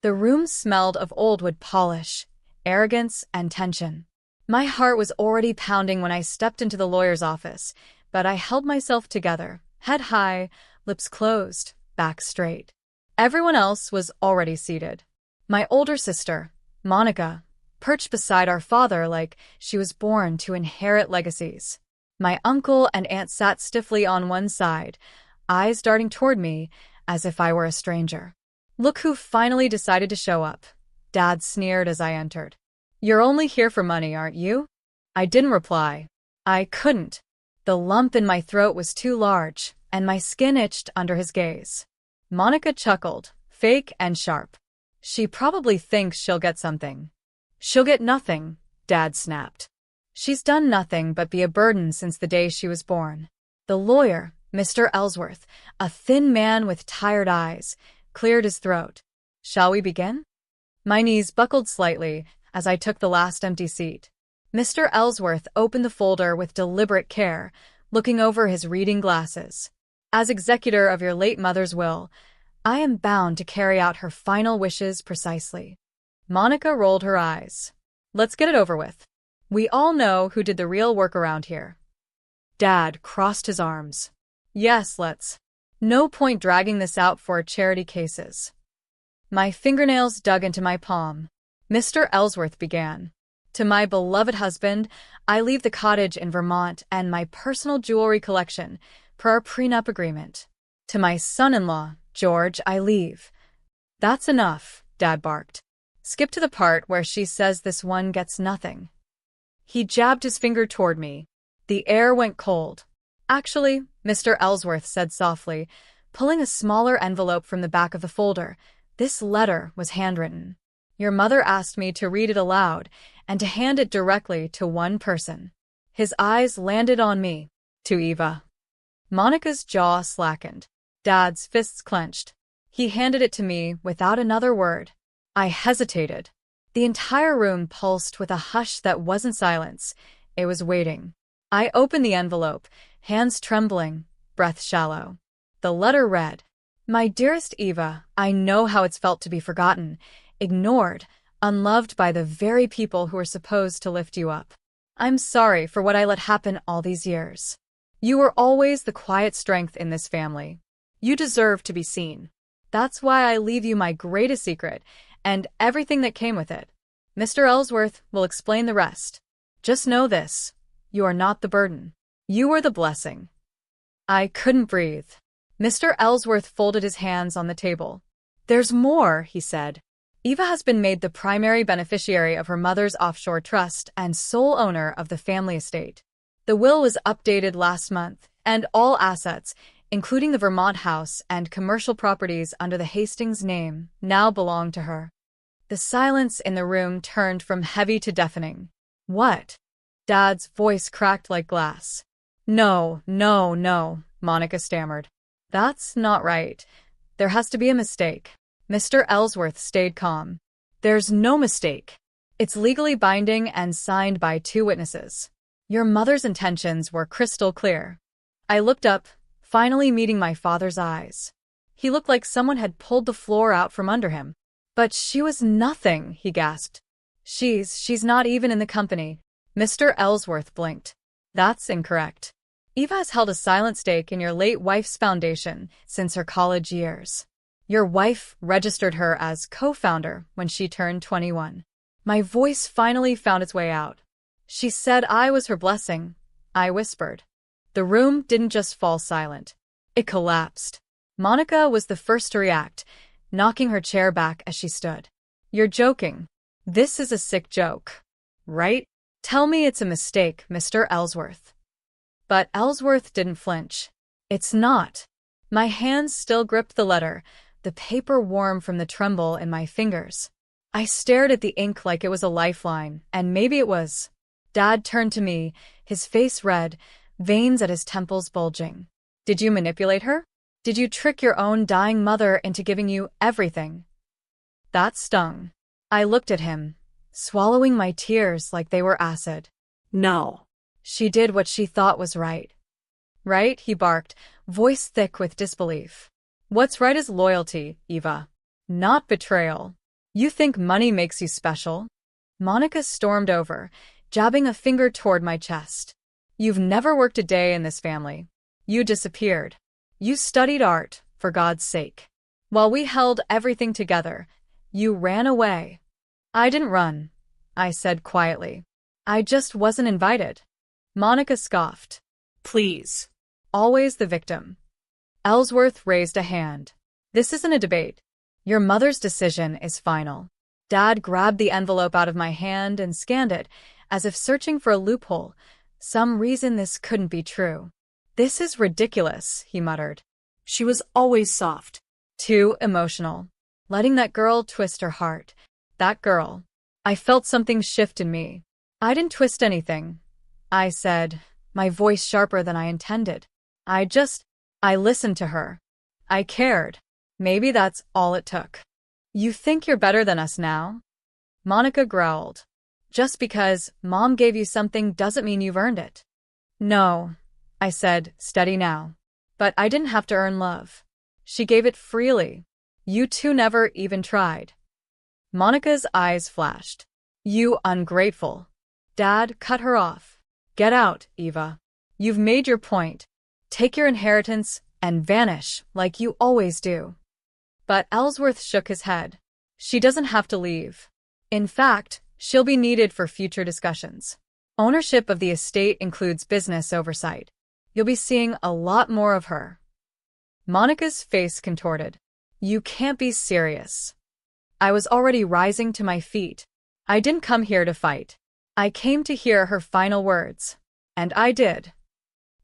The room smelled of old wood polish, arrogance, and tension. My heart was already pounding when I stepped into the lawyer's office, but I held myself together, head high, lips closed, back straight. Everyone else was already seated. My older sister, Monica, perched beside our father like she was born to inherit legacies. My uncle and aunt sat stiffly on one side, eyes darting toward me as if I were a stranger. "Look who finally decided to show up," Dad sneered as I entered. "You're only here for money, aren't you?" I didn't reply. I couldn't. The lump in my throat was too large, and my skin itched under his gaze. Monica chuckled, fake and sharp. "She probably thinks she'll get something." "She'll get nothing," Dad snapped. "She's done nothing but be a burden since the day she was born." The lawyer, Mr. Ellsworth, a thin man with tired eyes, cleared his throat. "Shall we begin?" My knees buckled slightly as I took the last empty seat. Mr. Ellsworth opened the folder with deliberate care, looking over his reading glasses. "As executor of your late mother's will, I am bound to carry out her final wishes precisely." Monica rolled her eyes. "Let's get it over with. We all know who did the real work around here." Dad crossed his arms. "Yes, let's. No point dragging this out for charity cases." My fingernails dug into my palm. Mr. Ellsworth began. "To my beloved husband, I leave the cottage in Vermont and my personal jewelry collection, per our prenup agreement. To my son-in-law, George, I leave." "That's enough," Dad barked. "Skip to the part where she says this one gets nothing." He jabbed his finger toward me. The air went cold. "Actually," Mr. Ellsworth said softly, pulling a smaller envelope from the back of the folder, "this letter was handwritten. Your mother asked me to read it aloud and to hand it directly to one person." His eyes landed on me. "To Eva." Monica's jaw slackened. Dad's fists clenched. He handed it to me without another word. I hesitated. The entire room pulsed with a hush that wasn't silence. It was waiting. I opened the envelope, hands trembling, breath shallow. The letter read, "My dearest Eva, I know how it's felt to be forgotten, ignored, unloved by the very people who are supposed to lift you up. I'm sorry for what I let happen all these years. You were always the quiet strength in this family. You deserve to be seen. That's why I leave you my greatest secret and everything that came with it. Mr. Ellsworth will explain the rest. Just know this. You are not the burden. You are the blessing." I couldn't breathe. Mr. Ellsworth folded his hands on the table. "There's more," he said. "Eva has been made the primary beneficiary of her mother's offshore trust and sole owner of the family estate. The will was updated last month, and all assets, including the Vermont house and commercial properties under the Hastings name, now belong to her." The silence in the room turned from heavy to deafening. "What?" Dad's voice cracked like glass. No, Monica stammered. "That's not right. There has to be a mistake." Mr. Ellsworth stayed calm. "There's no mistake. It's legally binding and signed by 2 witnesses. Your mother's intentions were crystal clear." I looked up, finally meeting my father's eyes. He looked like someone had pulled the floor out from under him. "But she was nothing," he gasped. She's not even in the company." Mr. Ellsworth blinked. "That's incorrect. Eva has held a silent stake in your late wife's foundation since her college years. Your wife registered her as co-founder when she turned 21. My voice finally found its way out. "She said I was her blessing," I whispered. The room didn't just fall silent. It collapsed. Monica was the first to react, knocking her chair back as she stood. "You're joking. This is a sick joke. Right? Tell me it's a mistake, Mr. Ellsworth." But Ellsworth didn't flinch. "It's not." My hands still gripped the letter, the paper warm from the tremble in my fingers. I stared at the ink like it was a lifeline, and maybe it was. Dad turned to me, his face red, veins at his temples bulging. "Did you manipulate her? Did you trick your own dying mother into giving you everything?" That stung. I looked at him, swallowing my tears like they were acid. "No. She did what she thought was right." "Right?" he barked, voice thick with disbelief. "What's right is loyalty, Eva. Not betrayal." You think money makes you special? Monica stormed over, jabbing a finger toward my chest. You've never worked a day in this family. You disappeared. You studied art, for God's sake. While we held everything together, you ran away. I didn't run, I said quietly. I just wasn't invited. Monica scoffed. Please. Always the victim. Ellsworth raised a hand. This isn't a debate. Your mother's decision is final. Dad grabbed the envelope out of my hand and scanned it, as if searching for a loophole. Some reason this couldn't be true. This is ridiculous, he muttered. She was always soft. Too emotional. Letting that girl twist her heart. That girl. I felt something shift in me. I didn't twist anything, I said, my voice sharper than I intended. I listened to her. I cared. Maybe that's all it took. You think you're better than us now? Monica growled. Just because Mom gave you something doesn't mean you've earned it. No, I said, steady now. But I didn't have to earn love. She gave it freely. You two never even tried. Monica's eyes flashed. You ungrateful. Dad cut her off. Get out, Eva. You've made your point. Take your inheritance and vanish like you always do. But Ellsworth shook his head. She doesn't have to leave. In fact, she'll be needed for future discussions. Ownership of the estate includes business oversight. You'll be seeing a lot more of her. Monica's face contorted. You can't be serious. I was already rising to my feet. I didn't come here to fight. I came to hear her final words. And I did.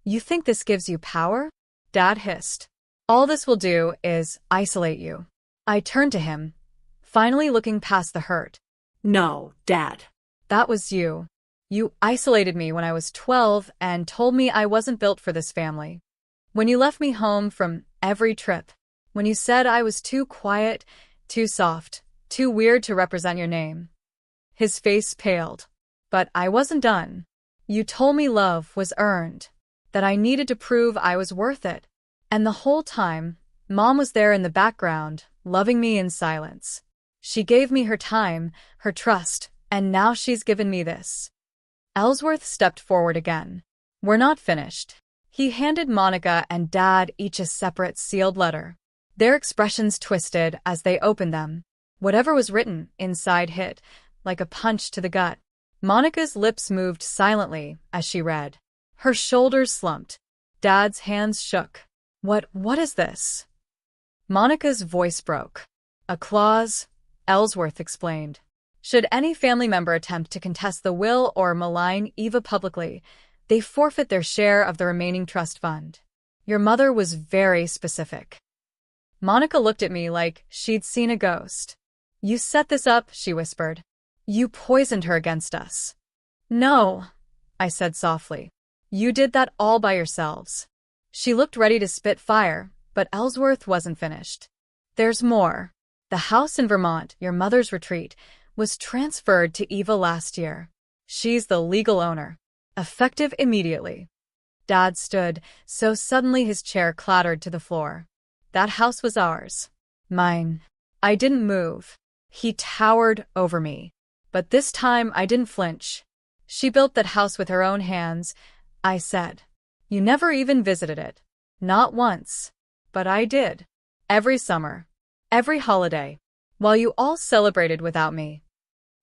You think this gives you power? Dad hissed. All this will do is isolate you. I turned to him, finally looking past the hurt. No, Dad. That was you. You isolated me when I was 12 and told me I wasn't built for this family. When you left me home from every trip. When you said I was too quiet, too soft, too weird to represent your name. His face paled. But I wasn't done. You told me love was earned, that I needed to prove I was worth it. And the whole time, Mom was there in the background, loving me in silence. She gave me her time, her trust, and now she's given me this. Ellsworth stepped forward again. We're not finished. He handed Monica and Dad each a separate sealed letter. Their expressions twisted as they opened them. Whatever was written inside hit, like a punch to the gut. Monica's lips moved silently as she read. Her shoulders slumped. Dad's hands shook. What is this? Monica's voice broke. A clause, Ellsworth explained. Should any family member attempt to contest the will or malign Eva publicly, they forfeit their share of the remaining trust fund. Your mother was very specific. Monica looked at me like she'd seen a ghost. You set this up, she whispered. You poisoned her against us. No, I said softly. You did that all by yourselves. She looked ready to spit fire, but Ellsworth wasn't finished. There's more. The house in Vermont, your mother's retreat, was transferred to Eva last year. She's the legal owner. Effective immediately. Dad stood, so suddenly his chair clattered to the floor. That house was ours. Mine. I didn't move. He towered over me. But this time I didn't flinch. She built that house with her own hands, I said. You never even visited it. Not once. But I did. Every summer. Every holiday. While you all celebrated without me.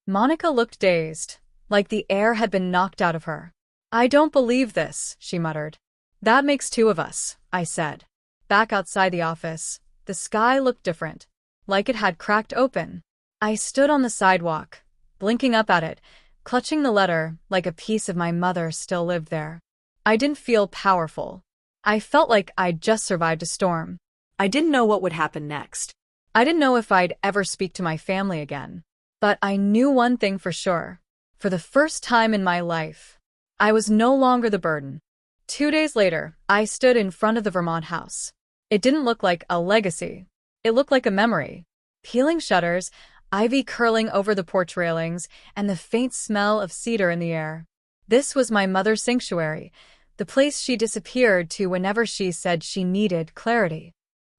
Monica looked dazed, like the air had been knocked out of her. I don't believe this, she muttered. That makes two of us, I said. Back outside the office, the sky looked different, like it had cracked open. I stood on the sidewalk, blinking up at it, clutching the letter like a piece of my mother still lived there. I didn't feel powerful. I felt like I'd just survived a storm. I didn't know what would happen next. I didn't know if I'd ever speak to my family again. But I knew one thing for sure. For the first time in my life, I was no longer the burden. 2 days later, I stood in front of the Vermont house. It didn't look like a legacy. It looked like a memory. Peeling shutters, ivy curling over the porch railings, and the faint smell of cedar in the air. This was my mother's sanctuary, the place she disappeared to whenever she said she needed clarity.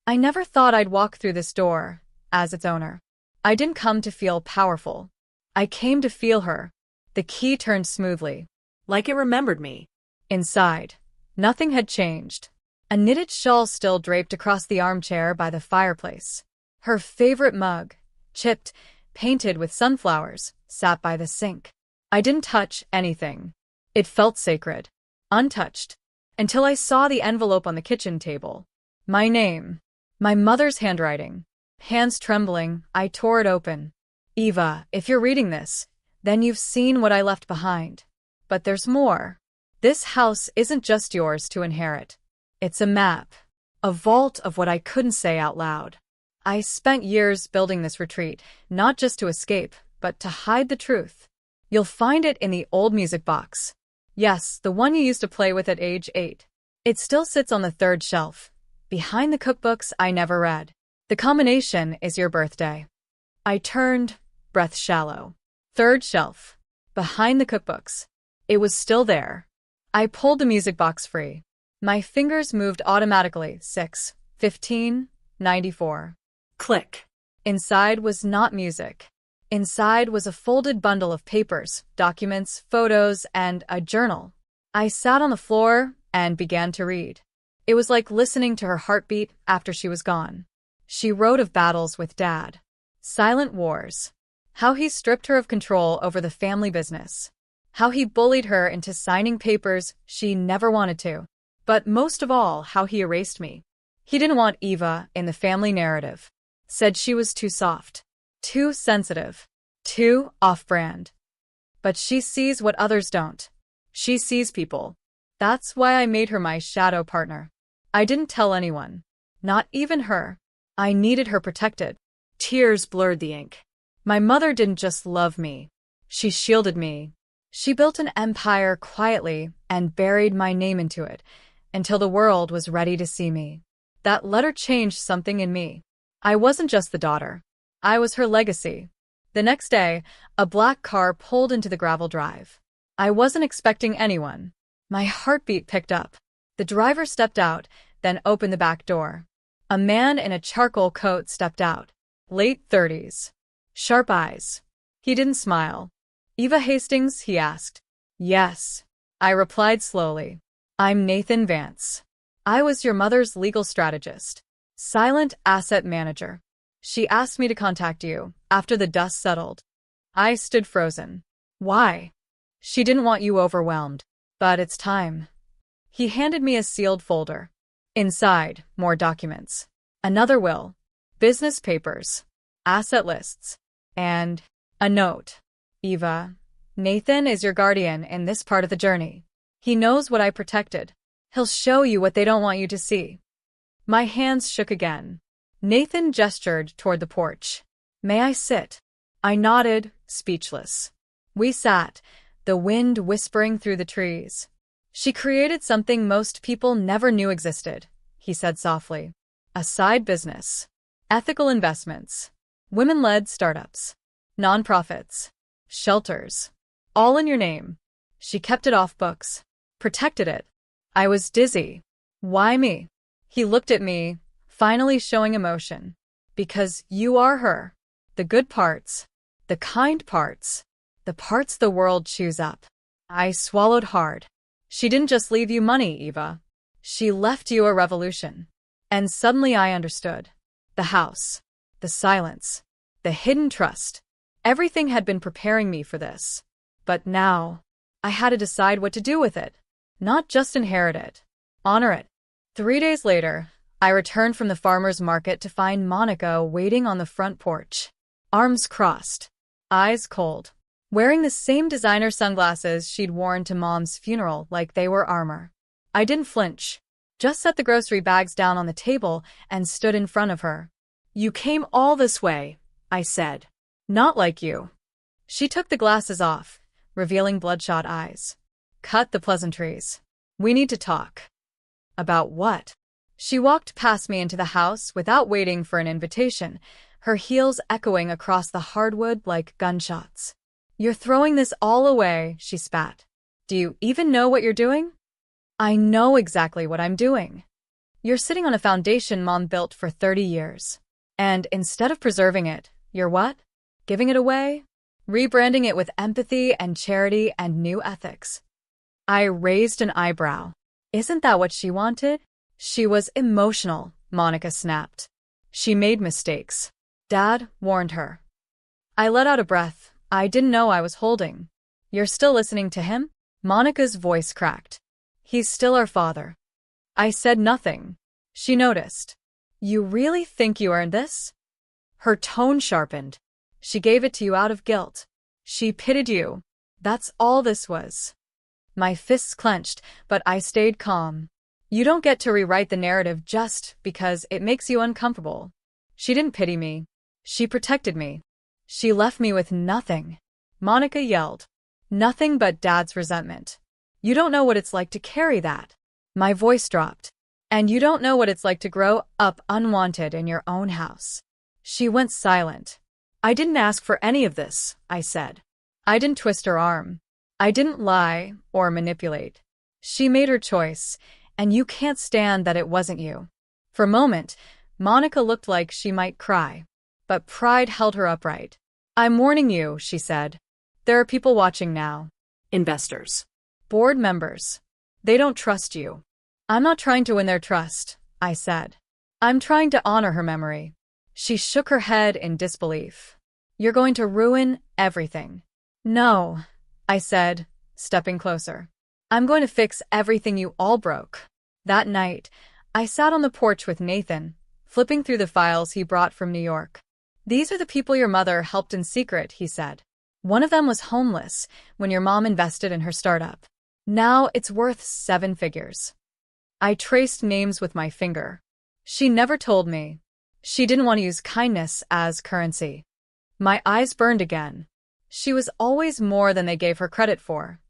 I never thought I'd walk through this door, as its owner. I didn't come to feel powerful. I came to feel her. The key turned smoothly. Like it remembered me. Inside, nothing had changed. A knitted shawl still draped across the armchair by the fireplace. Her favorite mug, chipped, painted with sunflowers, sat by the sink. I didn't touch anything. It felt sacred, untouched, until I saw the envelope on the kitchen table. My name. My mother's handwriting. Hands trembling, I tore it open. Eva, if you're reading this, then you've seen what I left behind. But there's more. This house isn't just yours to inherit. It's a map. A vault of what I couldn't say out loud. I spent years building this retreat, not just to escape, but to hide the truth. You'll find it in the old music box. Yes, the one you used to play with at age 8. It still sits on the 3rd shelf, behind the cookbooks I never read. The combination is your birthday. I turned, breath shallow. 3rd shelf, behind the cookbooks. It was still there. I pulled the music box free. My fingers moved automatically. 6, 15, 94. Click. Inside was not music. Inside was a folded bundle of papers, documents, photos, and a journal. I sat on the floor and began to read. It was like listening to her heartbeat after she was gone. She wrote of battles with Dad. Silent wars. How he stripped her of control over the family business. How he bullied her into signing papers she never wanted to. But most of all, how he erased me. He didn't want Eva in the family narrative. Said she was too soft. Too sensitive. Too off-brand. But she sees what others don't. She sees people. That's why I made her my shadow partner. I didn't tell anyone. Not even her. I needed her protected. Tears blurred the ink. My mother didn't just love me. She shielded me. She built an empire quietly and buried my name into it until the world was ready to see me. That letter changed something in me. I wasn't just the daughter. I was her legacy. The next day, a black car pulled into the gravel drive. I wasn't expecting anyone. My heartbeat picked up. The driver stepped out, then opened the back door. A man in a charcoal coat stepped out. Late 30s. Sharp eyes. He didn't smile. Eva Hastings, he asked. Yes. I replied slowly. I'm Nathan Vance. I was your mother's legal strategist. Silent asset manager. She asked me to contact you after the dust settled. I stood frozen. Why? She didn't want you overwhelmed. But it's time. He handed me a sealed folder. Inside, more documents. Another will. Business papers. Asset lists. And a note. Eva, Nathan is your guardian in this part of the journey. He knows what I protected. He'll show you what they don't want you to see. My hands shook again. Nathan gestured toward the porch. May I sit? I nodded, speechless. We sat, the wind whispering through the trees. She created something most people never knew existed, he said softly. A side business. Ethical investments. Women-led startups. Nonprofits. Shelters. All in your name. She kept it off books. Protected it. I was dizzy. Why me? He looked at me, finally showing emotion. Because you are her. The good parts. The kind parts. The parts the world chews up. I swallowed hard. She didn't just leave you money, Eva. She left you a revolution. And suddenly I understood. The house. The silence. The hidden trust. Everything had been preparing me for this. But now, I had to decide what to do with it. Not just inherit it. Honor it. 3 days later, I returned from the farmer's market to find Monica waiting on the front porch. Arms crossed. Eyes cold. Wearing the same designer sunglasses she'd worn to Mom's funeral like they were armor. I didn't flinch. Just set the grocery bags down on the table and stood in front of her. You came all this way, I said. Not like you. She took the glasses off, revealing bloodshot eyes. Cut the pleasantries. We need to talk. About what? She walked past me into the house without waiting for an invitation, her heels echoing across the hardwood like gunshots. You're throwing this all away, she spat. Do you even know what you're doing? I know exactly what I'm doing. You're sitting on a foundation Mom built for 30 years. And instead of preserving it, You're what? Giving it away? Rebranding it with empathy and charity and new ethics. I raised an eyebrow. Isn't that what she wanted? She was emotional, Monica snapped. She made mistakes. Dad warned her. I let out a breath. I didn't know I was holding. You're still listening to him? Monica's voice cracked. He's still our father. I said nothing. She noticed. You really think you earned this? Her tone sharpened. She gave it to you out of guilt. She pitied you. That's all this was. My fists clenched, but I stayed calm. You don't get to rewrite the narrative just because it makes you uncomfortable. She didn't pity me. She protected me. She left me with nothing. Monica yelled. Nothing but Dad's resentment. You don't know what it's like to carry that. My voice dropped. And you don't know what it's like to grow up unwanted in your own house. She went silent. I didn't ask for any of this, I said. I didn't twist her arm. I didn't lie or manipulate. She made her choice, and you can't stand that it wasn't you. For a moment, Monica looked like she might cry, but pride held her upright. I'm warning you, she said. There are people watching now. Investors. Board members. They don't trust you. I'm not trying to win their trust, I said. I'm trying to honor her memory. She shook her head in disbelief. You're going to ruin everything. No, I said, stepping closer. I'm going to fix everything you all broke. That night, I sat on the porch with Nathan, flipping through the files he brought from New York. These are the people your mother helped in secret, he said. One of them was homeless when your mom invested in her startup. Now it's worth 7 figures. I traced names with my finger. She never told me. She didn't want to use kindness as currency. My eyes burned again. She was always more than they gave her credit for.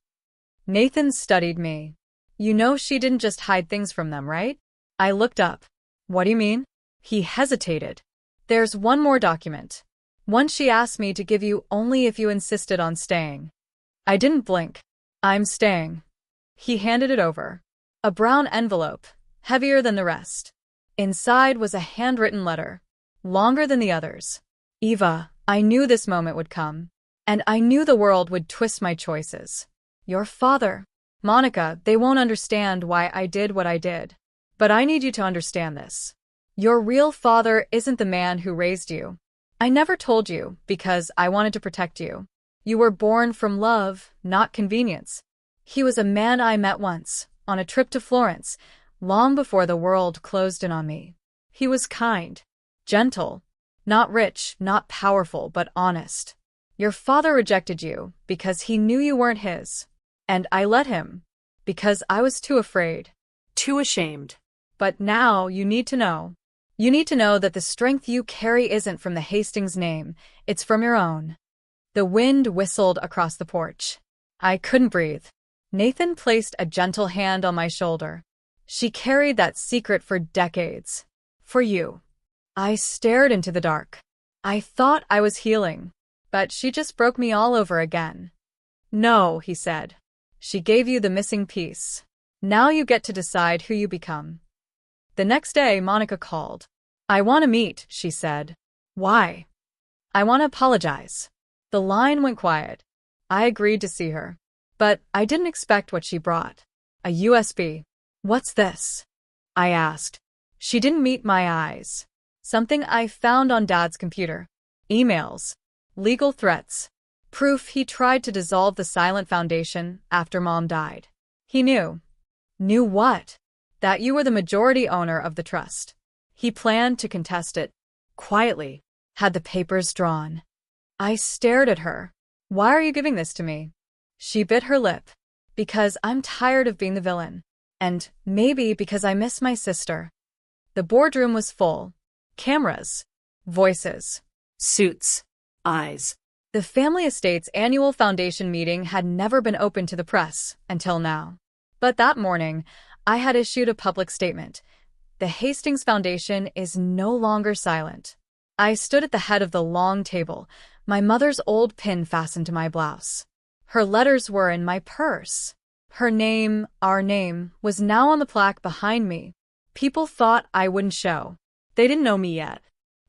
Nathan studied me. You know she didn't just hide things from them, right? I looked up. What do you mean? He hesitated. There's one more document. One she asked me to give you only if you insisted on staying. I didn't blink. I'm staying. He handed it over. A brown envelope, heavier than the rest. Inside was a handwritten letter, longer than the others. Eva, I knew this moment would come. And I knew the world would twist my choices. Your father. Monica, they won't understand why I did what I did. But I need you to understand this. Your real father isn't the man who raised you. I never told you because I wanted to protect you. You were born from love, not convenience. He was a man I met once, on a trip to Florence, long before the world closed in on me. He was kind, gentle, not rich, not powerful, but honest. Your father rejected you because he knew you weren't his. And I let him, because I was too afraid. Too ashamed. But now you need to know. You need to know that the strength you carry isn't from the Hastings name, it's from your own. The wind whistled across the porch. I couldn't breathe. Nathan placed a gentle hand on my shoulder. She carried that secret for decades. For you. I stared into the dark. I thought I was healing, but she just broke me all over again. No, he said. She gave you the missing piece. Now you get to decide who you become. The next day, Monica called. I want to meet, she said. Why? I want to apologize. The line went quiet. I agreed to see her. But I didn't expect what she brought. A USB. What's this? I asked. She didn't meet my eyes. Something I found on Dad's computer. Emails. Legal threats. Proof he tried to dissolve the Silent Foundation after Mom died. He knew. Knew what? That you were the majority owner of the trust. He planned to contest it. Quietly. Had the papers drawn. I stared at her. Why are you giving this to me? She bit her lip. Because I'm tired of being the villain. And maybe because I miss my sister. The boardroom was full. Cameras. Voices. Suits. Eyes. The family estate's annual foundation meeting had never been open to the press until now. But that morning, I had issued a public statement. The Hastings Foundation is no longer silent. I stood at the head of the long table, my mother's old pin fastened to my blouse. Her letters were in my purse. Her name, our name, was now on the plaque behind me. People thought I wouldn't show. They didn't know me yet.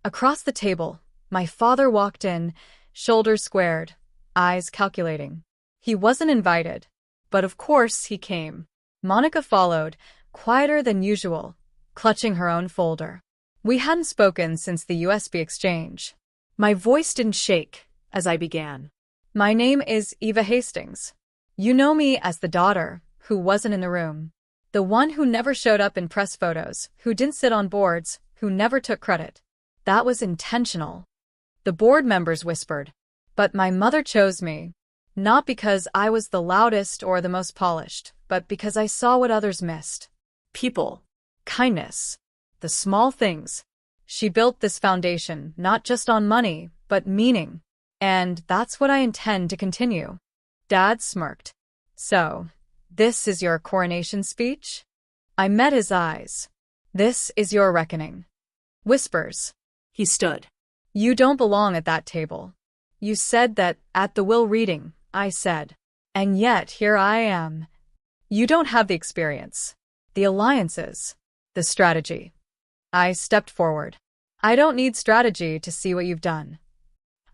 Across the table, My father walked in, shoulders squared, eyes calculating. He wasn't invited, but of course he came. Monica followed, quieter than usual, clutching her own folder. We hadn't spoken since the USB exchange. My voice didn't shake as I began. My name is Eva Hastings. You know me as the daughter who wasn't in the room. The one who never showed up in press photos, who didn't sit on boards, who never took credit. That was intentional. The board members whispered. But my mother chose me. Not because I was the loudest or the most polished, but because I saw what others missed. People. Kindness. The small things. She built this foundation not just on money, but meaning. And that's what I intend to continue. Dad smirked. So, this is your coronation speech? I met his eyes. This is your reckoning. Whispers. He stood. You don't belong at that table. You said that at the will reading, I said. And yet, here I am. You don't have the experience, the alliances, the strategy. I stepped forward. I don't need strategy to see what you've done.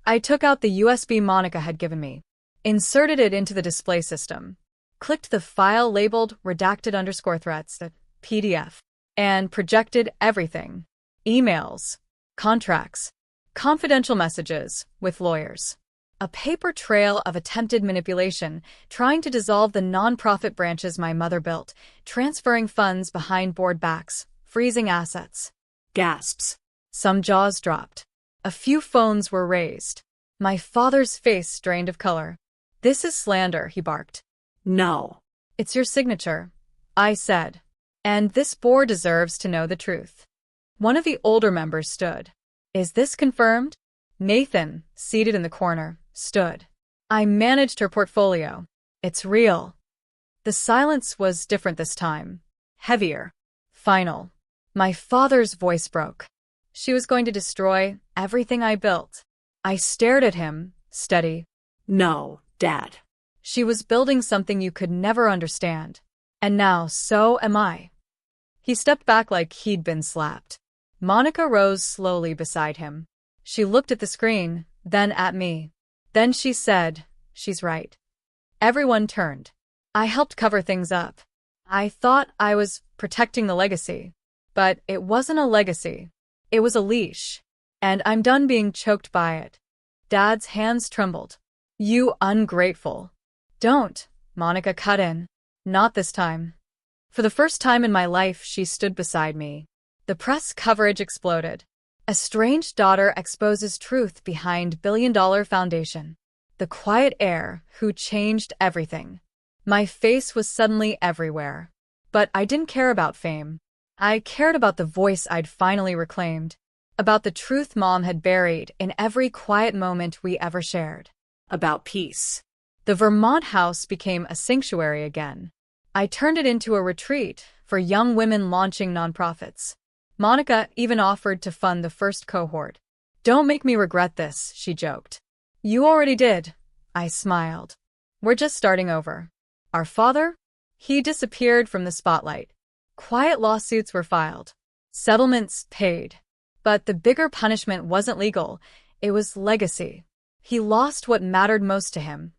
I took out the USB Monica had given me, inserted it into the display system, clicked the file labeled redacted_threats, PDF, and projected everything. Emails, contracts, confidential messages with lawyers. A paper trail of attempted manipulation, trying to dissolve the nonprofit branches my mother built, transferring funds behind board backs, freezing assets. Gasps. Some jaws dropped. A few phones were raised. My father's face drained of color. This is slander, he barked. No. It's your signature, I said. And this board deserves to know the truth. One of the older members stood. Is this confirmed? Nathan, seated in the corner, stood. I managed her portfolio. It's real. The silence was different this time. Heavier. Final. My father's voice broke. She was going to destroy everything I built. I stared at him, steady. No, Dad. She was building something you could never understand. And now so am I. He stepped back like he'd been slapped. Monica rose slowly beside him. She looked at the screen, then at me. Then she said, she's right. Everyone turned. I helped cover things up. I thought I was protecting the legacy. But it wasn't a legacy. It was a leash. And I'm done being choked by it. Dad's hands trembled. You ungrateful. Don't, Monica cut in. Not this time. For the first time in my life, she stood beside me. The press coverage exploded. Estranged daughter exposes truth behind billion-dollar foundation. The quiet heir who changed everything. My face was suddenly everywhere. But I didn't care about fame. I cared about the voice I'd finally reclaimed. About the truth Mom had buried in every quiet moment we ever shared. About peace. The Vermont house became a sanctuary again. I turned it into a retreat for young women launching nonprofits. Monica even offered to fund the first cohort. Don't make me regret this, she joked. You already did, I smiled. We're just starting over. Our father? He disappeared from the spotlight. Quiet lawsuits were filed. Settlements paid. But the bigger punishment wasn't legal. It was legacy. He lost what mattered most to him.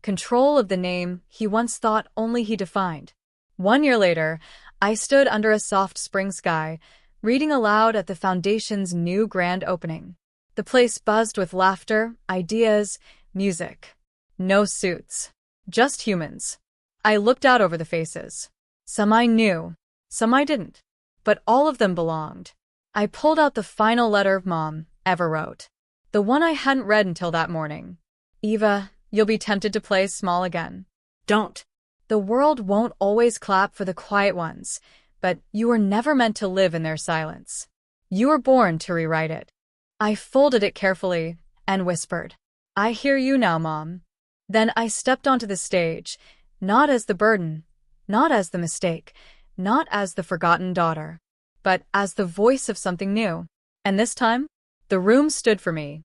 Control of the name he once thought only he defined. 1 year later, I stood under a soft spring sky, reading aloud at the foundation's new grand opening. The place buzzed with laughter, ideas, music. No suits. Just humans. I looked out over the faces. Some I knew, some I didn't. But all of them belonged. I pulled out the final letter Mom ever wrote. The one I hadn't read until that morning. Eva, you'll be tempted to play small again. Don't. The world won't always clap for the quiet ones, but you were never meant to live in their silence. You were born to rewrite it. I folded it carefully and whispered, I hear you now, Mom. Then I stepped onto the stage, not as the burden, not as the mistake, not as the forgotten daughter, but as the voice of something new. And this time, the room stood for me.